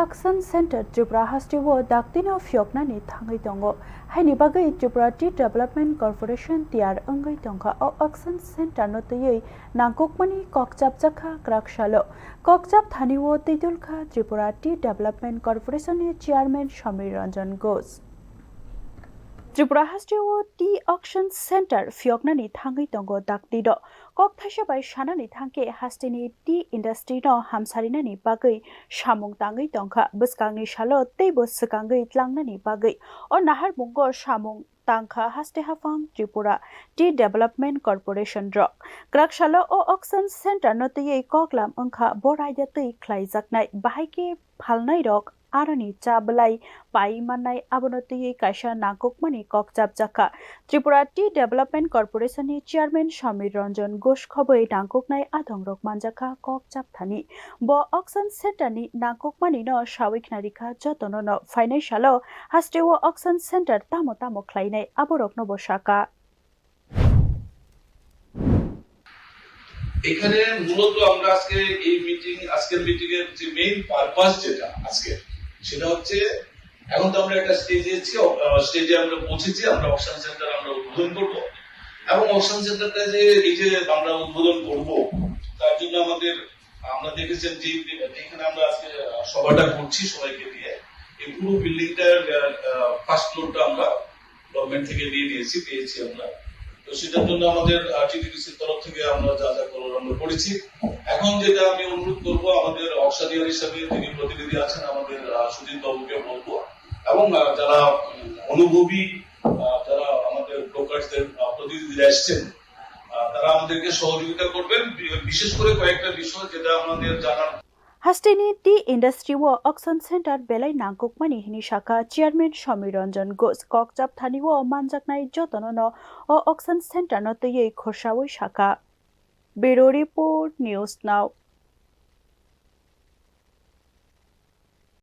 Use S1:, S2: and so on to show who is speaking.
S1: Auction Centre Tripura Hastiwo Daktino phiyokna ni thangwi tongu. Haini bagai Tripura Tea Development Corporation tiyar wngma tongka o Auction Centre no tuyui nangkukmani kokjab jakha krakshalo. Kokjab thaniwo tidulkha Tripura Tea Development Corporation ni Chairman Shamir Ranjan Ghosh. Tripura Hastiwo Tea Auction Centre phiyokna ni thangwi tongo Daktino kok thaisa bai sana ni thangke hastini tea industry no hamsarina ni bagai samung tangai tongkha bwskang ni salo teibo skangai tlangna ni bagai o naharmungo samung tangkha haste hafang Tripura Tea Development Corporation rock kraksalo o auction center no tei koklam angkha boraida tei khlaijaknai bahaike phalnai rok arani chablai pai manai abonoti kaisa nangkukmani kokjab jakha Tripura Tea Development Corporation ni Chairman Shamir Ranjan Ghosh khoboi nangkuknai athong rok manjakha kokjab thani bo auction center ni nangkukmani no sawik narikha jotono no financial hastewo auction center tamo khlainai aborok no bosaka
S2: এখানে মূলত আমরা আজকের meeting এর যে main purpose যেটা আজকে সেটা হচ্ছে এখন তো আমরা একটা স্টেজে আমরা পৌঁছেছি আমরা অকশন সেন্টার আমরা উদ্বোধন করব এবং অকশন সেন্টারটা যে এই যে আমরা উদ্বোধন করব তার জন্য আমরা দেখেছেন যে এখানে আমরা আজকে সভাটা করছি সবাইকে দিয়ে এই পুরো বিল্ডিংটার ফার্স্ট ফ্লোরটা আমরা গভর্নমেন্ট থেকে পেয়েছি আমরা তো সেটার জন্য আমাদের টিটিডিসির তরফ থেকে আমরা যা করার আমরা করেছি এখন যেটা আমি অনুরোধ করব আমাদের অকশনিয়ার হিসেবে যিনি প্রতিনিধি আছেন আমাদের সুজিত বাবুকে বলবো এবং যারা অনুভবী যারা আমাদের ব্রোকারদের প্রতিনিধিরা এসেছেন তারা আমাদেরকে সহযোগিতা করবেন বিশেষ করে কয়েকটা বিষয় যেটা আমাদের জানার
S1: Hastini Tea Industry wo Auction Centre belai nangkukmani hini shaka Chairman Shamir Ranjan Ghosh kokjab thani wo manjaknai jotono no o Auction Centre no tei khorsawoi shaka Bureau Report News Now